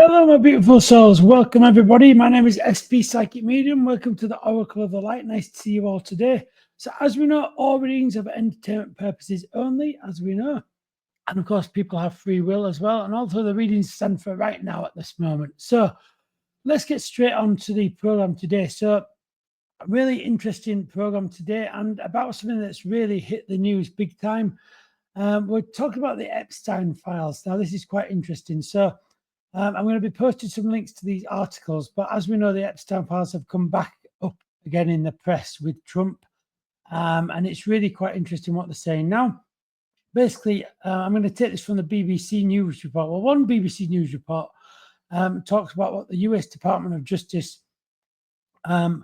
Hello, my beautiful souls. Welcome, everybody. My name is SP Psychic Medium. Welcome to the Oracle of the Light. Nice to see you all today. So, as we know, all readings are for entertainment purposes only, as we know. And of course, people have free will as well. And also, the readings stand for right now at this moment. So, let's get straight on to the program today. So, a really interesting program today, and about something that's really hit the news big time. We're talking about the Epstein Files. Now, this is quite interesting. So, I'm going to be posting some links to these articles, but as we know, the Epstein Files have come back up again in the press with Trump, and it's really quite interesting what they're saying now. Basically, I'm going to take this from the BBC News report. Well, one BBC News report talks about what the US Department of Justice are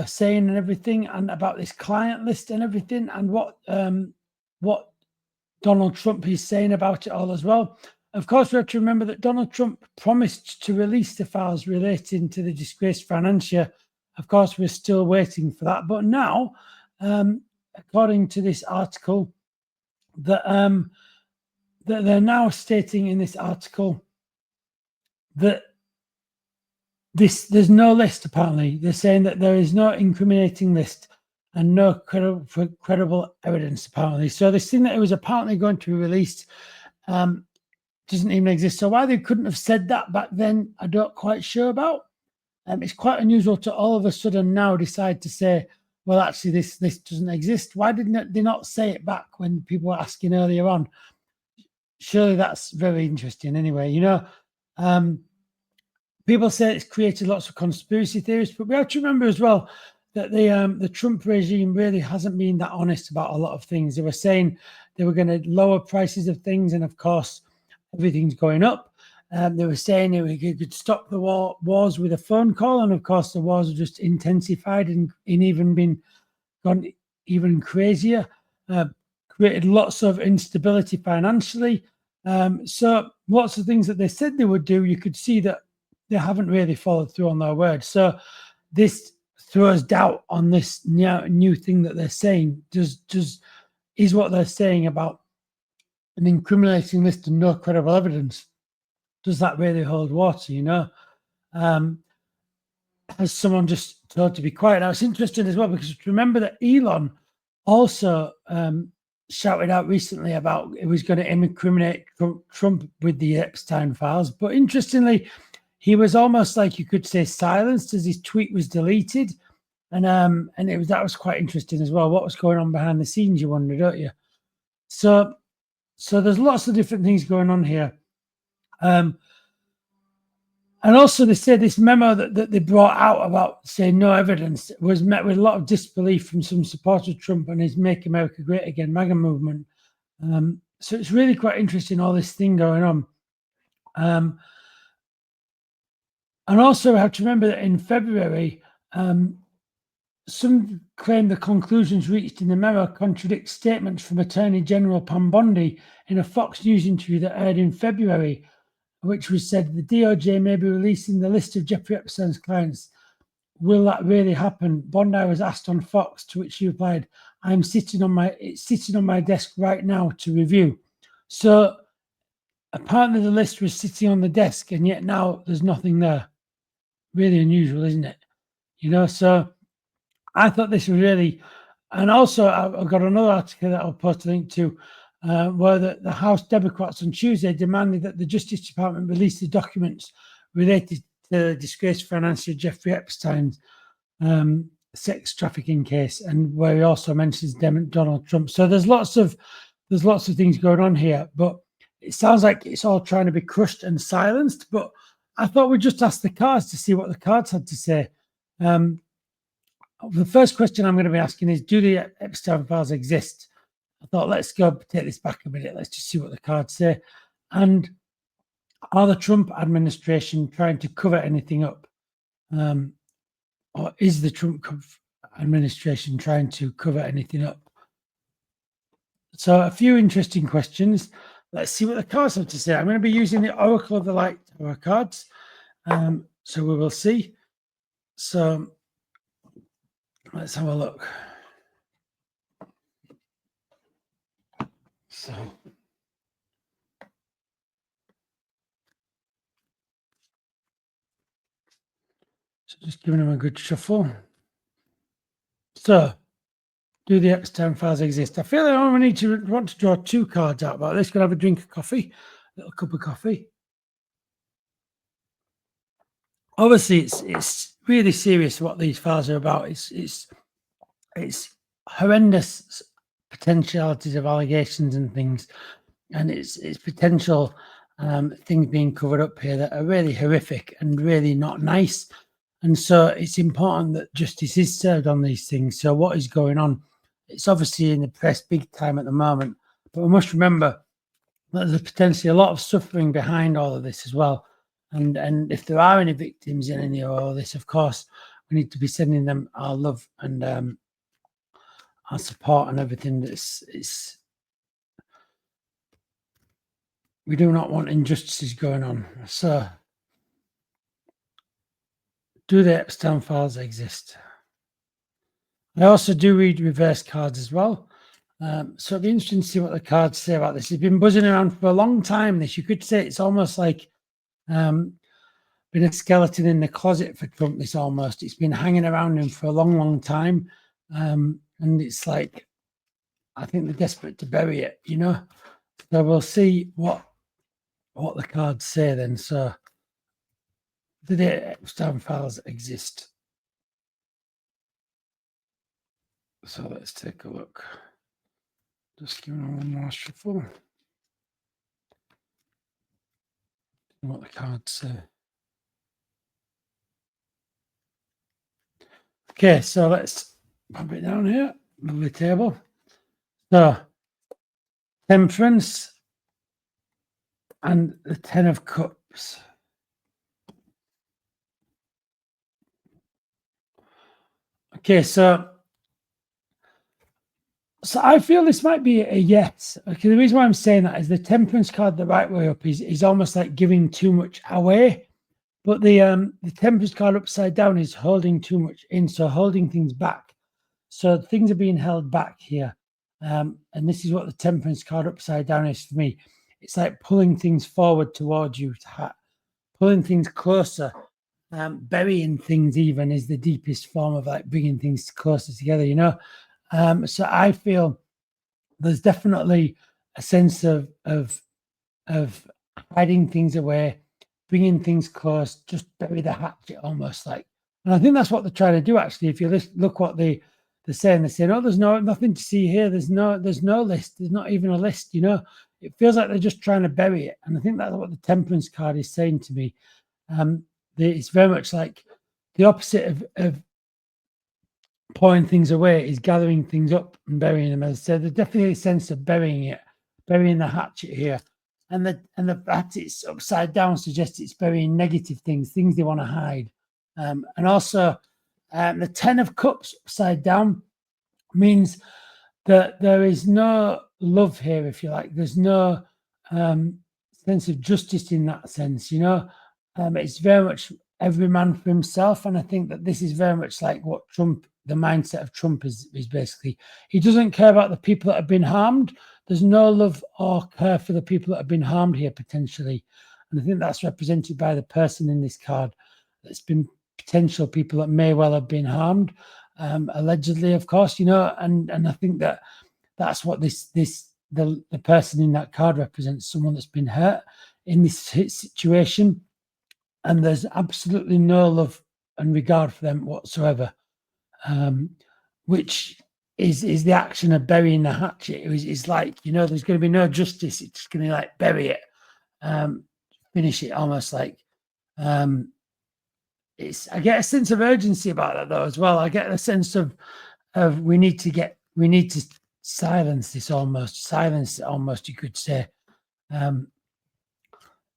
saying and everything, and about this client list and everything, and what Donald Trump is saying about it all as well. Of course, we have to remember that Donald Trump promised to release the files relating to the disgraced financier. Of course, we're still waiting for that. But now, according to this article, that they're now stating in this article that there's no list, apparently. They're saying that there is no incriminating list and no credible evidence, apparently. So this thing that it was apparently going to be released doesn't even exist. So why they couldn't have said that back then, I don't quite sure about. It's quite unusual to all of a sudden now decide to say, well, actually, this doesn't exist. Why didn't they not say it back when people were asking earlier on? Surely that's very interesting anyway. You know, people say it's created lots of conspiracy theories, but we have to remember as well that the Trump regime really hasn't been that honest about a lot of things. They were saying they were going to lower prices of things, and of course, everything's going up. They were saying they could stop the wars with a phone call, and of course, the wars have just intensified and even gone even crazier. Created lots of instability financially. So lots of things that they said they would do, you could see that they haven't really followed through on their word. So this throws doubt on this new thing that they're saying. Is what they're saying about an incriminating list and no credible evidence, does that really hold water? You know, has someone just told to be quiet? Now it's interesting as well, because remember that Elon also shouted out recently about it was going to incriminate Trump with the Epstein files, but interestingly, he was almost like, you could say, silenced as his tweet was deleted, and that was quite interesting as well. What was going on behind the scenes, you wonder, don't you? So there's lots of different things going on here. And also they say this memo that they brought out about saying no evidence was met with a lot of disbelief from some supporters of Trump and his Make America Great Again MAGA movement. So it's really quite interesting, all this thing going on. And also we have to remember that in February, some claim the conclusions reached in the memo contradict statements from Attorney General Pam Bondi in a Fox News interview that aired in February, which was said the DOJ may be releasing the list of Jeffrey Epstein's clients. Will that really happen? Bondi was asked on Fox, to which she replied, it's sitting on my desk right now to review. So apparently the list was sitting on the desk, and yet now there's nothing there. Really unusual, isn't it? You know, so I thought this was really, and also I've got another article that I'll post a link to, where the House Democrats on Tuesday demanded that the Justice Department release the documents related to the disgraced financier Jeffrey Epstein's sex trafficking case, and where he also mentions Donald Trump. So there's lots of things going on here, but it sounds like it's all trying to be crushed and silenced. But I thought we'd just ask the cards to see what the cards had to say. The first question I'm going to be asking is, do the Epstein files exist? I thought, let's go take this back a minute. Let's just see what the cards say. And are the Trump administration trying to cover anything up? Or is the Trump administration trying to cover anything up? So a few interesting questions. Let's see what the cards have to say. I'm going to be using the Oracle of the Light Tower cards. So we will see. So let's have a look. So Just giving them a good shuffle. So, do the Epstein files exist? I feel like I only want to draw 2 cards out about this. Gonna have a drink of coffee, a little cup of coffee. Obviously, it's really serious what these files are about. It's horrendous potentialities of allegations and things, and it's potential things being covered up here that are really horrific and really not nice. And so it's important that justice is served on these things. So what is going on? It's obviously in the press big time at the moment, but we must remember that there's potentially a lot of suffering behind all of this as well. And if there are any victims in any of all this, of course, we need to be sending them our love and our support and everything. We do not want injustices going on. So, do the Epstein files exist? I also do read reverse cards as well. So it'd be interesting to see what the cards say about this. It's been buzzing around for a long time. This, you could say, it's almost like been a skeleton in the closet for Trump. This almost, it's been hanging around him for a long, long time, and it's like, I think they're desperate to bury it, you know. So we'll see what the cards say then. So, do the Epstein files exist? So let's take a look. Just giving them one more shuffle. What the cards say. Okay, so let's pop it down here, move the table. So, Temperance and the 10 of Cups. Okay, so I feel this might be a yes. Okay, the reason why I'm saying that is the Temperance card, the right way up, is almost like giving too much away. But the Temperance card upside down is holding too much in, so holding things back. So things are being held back here. And this is what the Temperance card upside down is for me. It's like pulling things forward towards you, pulling things closer. Burying things even is the deepest form of like bringing things closer together, you know. So I feel there's definitely a sense of hiding things away, bringing things close, just bury the hatchet almost like. And I think that's what they're trying to do actually. If you look what they're saying, oh, there's nothing to see here. There's no list. There's not even a list, you know. It feels like they're just trying to bury it. And I think that's what the Temperance card is saying to me. It's very much like the opposite of pouring things away is gathering things up and burying them. As I said, there's definitely a sense of burying the hatchet here. And the hatchet's upside down suggests it's burying negative things they want to hide. And also the 10 of Cups upside down means that there is no love here, if you like. There's no sense of justice in that sense, you know. It's very much every man for himself. And I think that this is very much like what Trump, the mindset of Trump is basically, he doesn't care about the people that have been harmed. There's no love or care for the people that have been harmed here potentially. And I think that's represented by the person in this card. That's been potential people that may well have been harmed, allegedly, of course, you know, and I think that's what the person in that card represents, someone that's been hurt in this situation. And there's absolutely no love and regard for them whatsoever, which is the action of burying the hatchet. It's like, you know, there's going to be no justice. It's just going to like bury it, finish it almost like. I get a sense of urgency about that though as well. I get a sense of we need to silence this almost, you could say.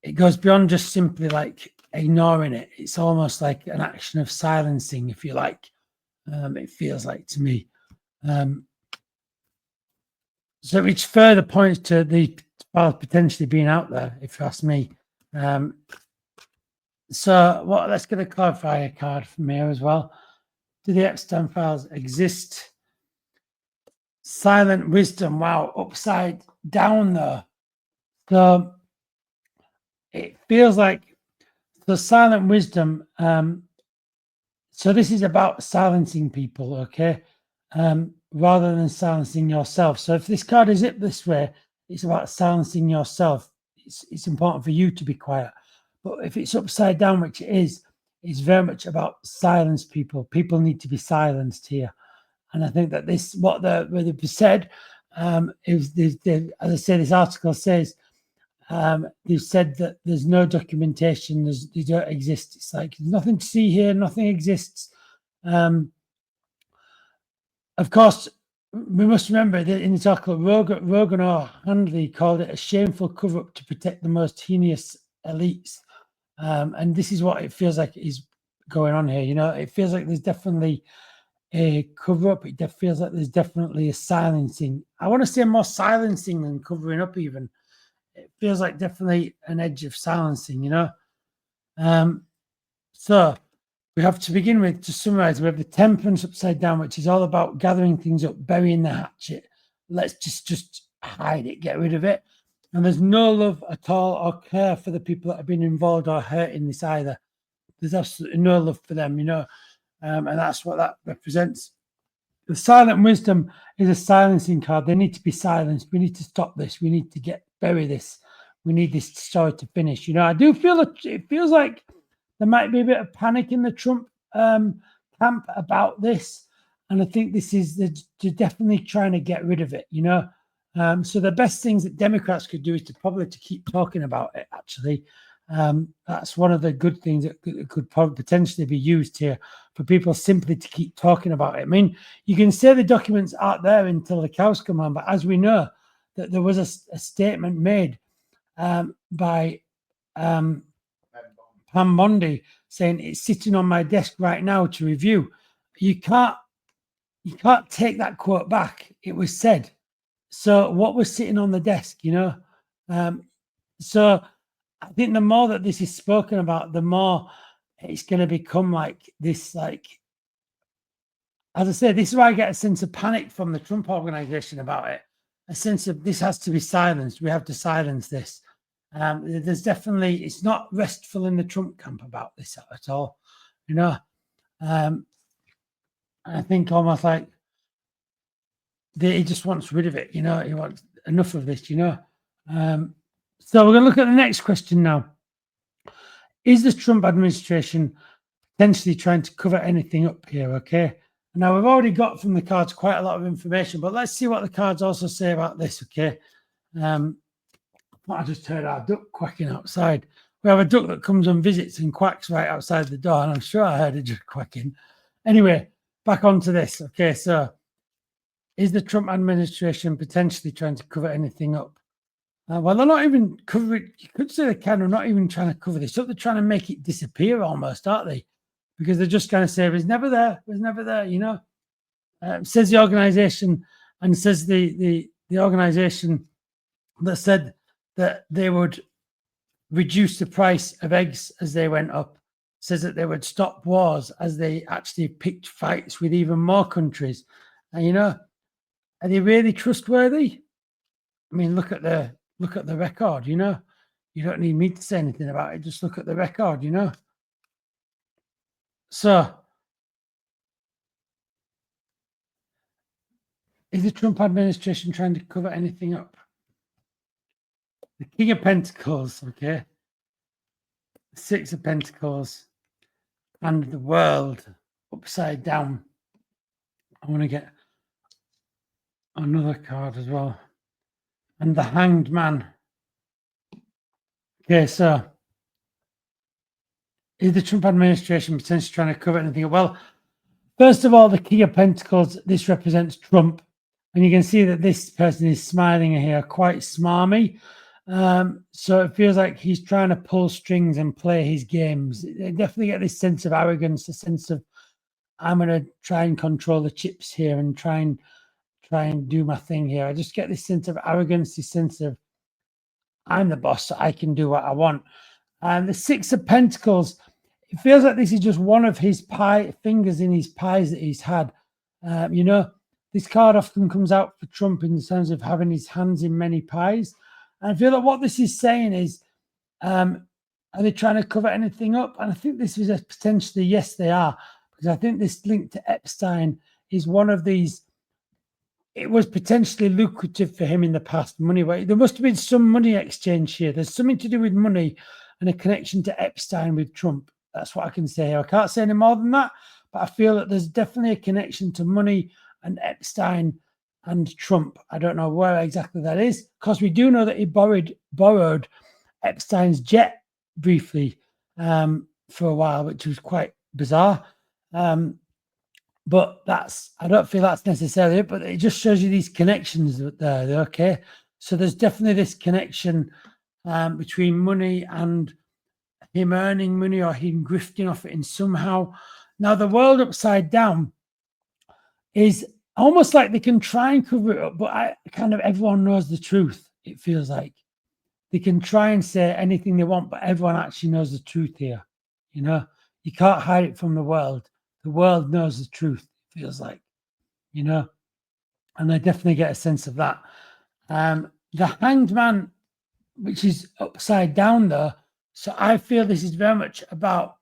It goes beyond just simply like ignoring it. It's almost like an action of silencing, if you like. It feels like to me. So which further points to the files potentially being out there, if you ask me. So let's get a clarifier card from here as well. Do the Epstein files exist? Silent wisdom. Wow, upside down though. So it feels like the silent wisdom So this is about silencing people, okay, rather than silencing yourself. So if this card is it this way, it's about silencing yourself. It's important for you to be quiet. But if it's upside down, which it is, it's very much about silence people. People need to be silenced here. And I think that this, what they've said, is, as I say, this article says, they've said that there's no documentation, they don't exist. It's like there's nothing to see here, nothing exists. Of course, we must remember that in this article, Rogan or Handley called it a shameful cover-up to protect the most heinous elites. And this is what it feels like is going on here. You know, it feels like there's definitely a cover-up. It feels like there's definitely a silencing. I want to say more silencing than covering up even. It feels like definitely an edge of silencing, you know. So we have to begin with, to summarize, we have the temperance upside down, which is all about gathering things up, burying the hatchet. Let's just hide it, get rid of it. And there's no love at all or care for the people that have been involved or hurt in this either. There's absolutely no love for them, you know. And that's what that represents. The silent wisdom is a silencing card. They need to be silenced. We need to stop this. We need to bury this. We need this story to finish. You know, I do feel that it feels like there might be a bit of panic in the Trump camp about this. And I think this is they're definitely trying to get rid of it, you know. So the best things that Democrats could do is to keep talking about it, actually. That's one of the good things that could potentially be used here, for people simply to keep talking about it. I mean, you can say the documents aren't there until the cows come home, but as we know, that there was a statement made by Pam Bondi saying it's sitting on my desk right now to review. You can't take that quote back. It was said. So what was sitting on the desk, you know? So I think the more that this is spoken about, the more it's going to become like this, like, as I said, this is why I get a sense of panic from the Trump organization about it. A sense of this has to be silenced. We have to silence this. There's definitely, it's not restful in the Trump camp about this at all, you know. I think almost like he just wants rid of it, you know. He wants enough of this, you know. So we're going to look at the next question now. Is the Trump administration potentially trying to cover anything up here? Okay. Now, we've already got from the cards quite a lot of information, but let's see what the cards also say about this. Okay. I just heard our duck quacking outside. We have a duck that comes and visits and quacks right outside the door, and I'm sure I heard it just quacking. Anyway, back onto this. Okay. So, is the Trump administration potentially trying to cover anything up? Well, they're not even covering. You could say they kind of not even trying to cover this up. They're trying to make it disappear almost, aren't they? Because they're just going to say it was never there. It was never there. You know, says the organization, and says the organization that said that they would reduce the price of eggs as they went up. Says that they would stop wars as they actually picked fights with even more countries. And you know, are they really trustworthy? I mean, look at the record, you know. You don't need me to say anything about it. Just look at the record, you know. So, is the Trump administration trying to cover anything up? The King of Pentacles, okay. The Six of Pentacles and the World upside down. I want to get another card as well. And the Hanged Man. Okay, so is the Trump administration potentially trying to cover anything? Well, first of all, the King of Pentacles, this represents Trump. And you can see that this person is smiling here, quite smarmy. So it feels like he's trying to pull strings and play his games. I definitely get this sense of arrogance, a sense of, I'm going to try and control the chips here and try and do my thing here. I just get this sense of arrogance, this sense of, I'm the boss, so I can do what I want. And the Six of Pentacles, it feels like this is just one of his fingers in his pies that he's had. You know, this card often comes out for Trump in terms of having his hands in many pies. And I feel that what this is saying is, are they trying to cover anything up? And I think this is a potentially, yes, they are. because I think this link to Epstein is one of these. It was potentially lucrative for him in the past, money. There must have been some money exchange here. There's something to do with money and a connection to Epstein with Trump. That's what I can say. I can't say any more than that, but I feel that there's definitely a connection to money and Epstein and Trump. I don't know where exactly that is, because we do know that he borrowed Epstein's jet briefly for a while, which was quite bizarre. But I don't feel that's necessarily it, but it just shows you these connections there. Okay. So there's definitely this connection between money and him earning money or him grifting off it in somehow. Now, the world upside down is almost like they can try and cover it up, but everyone knows the truth. It feels like they can try and say anything they want, but everyone actually knows the truth here. You know, you can't hide it from the world. The world knows the truth, it feels like, you know, and I definitely get a sense of that. The Hanged Man, which is upside down though, so I feel this is very much about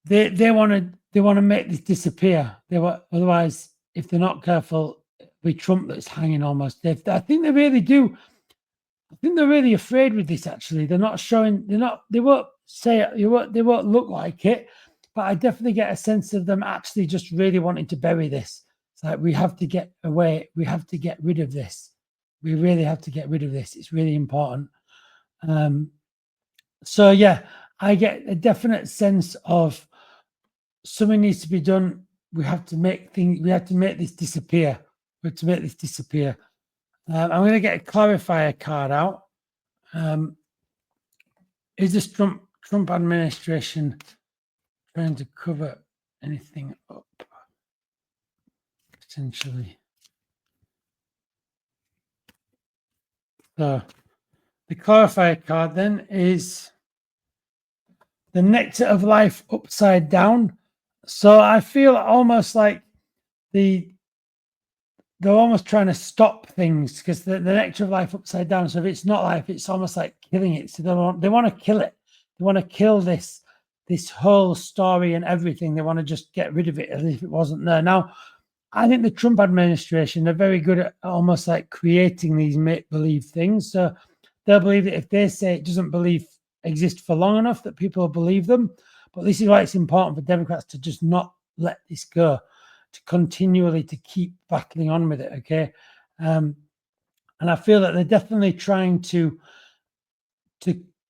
they want to make this disappear. Otherwise, if they're not careful, it'll be Trump that's hanging almost. I think they really do. I think they're really afraid with this. Actually, they're not showing. They won't say it. They won't look like it. But I definitely get a sense of them actually just really wanting to bury this. It's like, we have to get away. We have to get rid of this. We really have to get rid of this. It's really important. So yeah, I get a definite sense of something needs to be done. We have to make this disappear. We have to make this disappear. I'm going to get a clarifier card out. Is this Trump administration trying to cover anything up? Potentially. So the clarifier card then is the nectar of life upside down. So I feel almost like they're almost trying to stop things, because the nectar of life upside down. So if it's not life, it's almost like killing it. So they want to kill it. They want to kill this whole story and everything. They want to just get rid of it as if it wasn't there. Now, I think the Trump administration, they're very good at almost like creating these make-believe things. So they'll believe that if they say it doesn't exist for long enough, that people will believe them. But this is why it's important for Democrats to just not let this go, to continually to keep battling on with it. Okay. And I feel that they're definitely trying to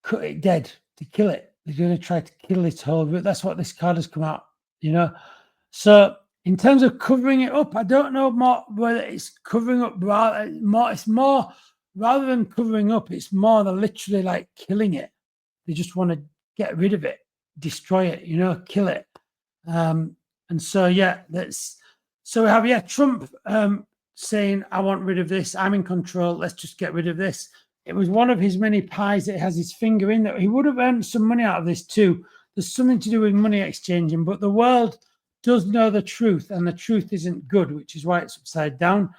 cut it dead, to kill it. They're going to try to kill this whole route. That's what this card has come out, you know. So in terms of covering it up, I don't know more whether it's covering up it's more rather than covering up, it's more than literally like killing it. They just want to get rid of it, destroy it, you know, kill it. And so yeah, so we have Trump saying, I want rid of this, I'm in control, let's just get rid of this. It was one of his many pies that has his finger in, that he would have earned some money out of this too. There's something to do with money exchanging, but the world does know the truth, and the truth isn't good, which is why it's upside down.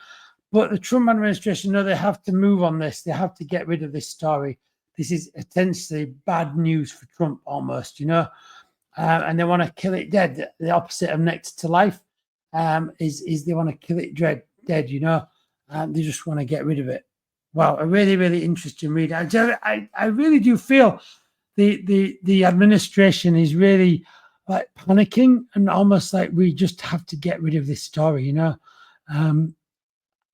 But the Trump administration know they have to move on this. They have to get rid of this story. This is potentially bad news for Trump almost, you know, and they want to kill it dead. The opposite of next to life is they want to kill it dead, you know, they just want to get rid of it. Wow, a really, really interesting read. I really do feel the administration is really like panicking, and almost like we just have to get rid of this story, you know. And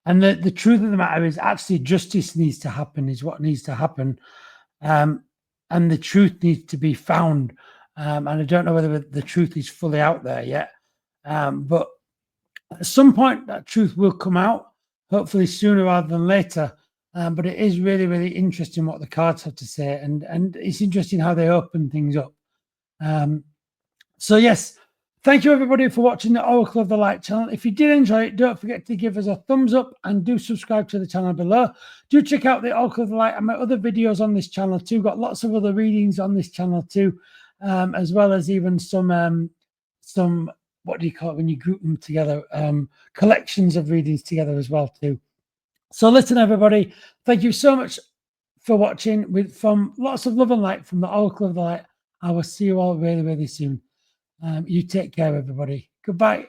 the truth of the matter is, actually justice needs to happen, is what needs to happen. And the truth needs to be found. And I don't know whether the truth is fully out there yet. But at some point that truth will come out, hopefully sooner rather than later. But it is really, really interesting what the cards have to say, and it's interesting how they open things up. So yes, thank you everybody for watching the Oracle of the Light channel. If you did enjoy it, don't forget to give us a thumbs up and do subscribe to the channel below. Do check out the Oracle of the Light and my other videos on this channel too. Got lots of other readings on this channel too, as well as even some what do you call it when you group them together, collections of readings together as well too. So listen, everybody, thank you so much for watching. From lots of love and light from the Oracle of the Light. I will see you all really, really soon. You take care, everybody. Goodbye.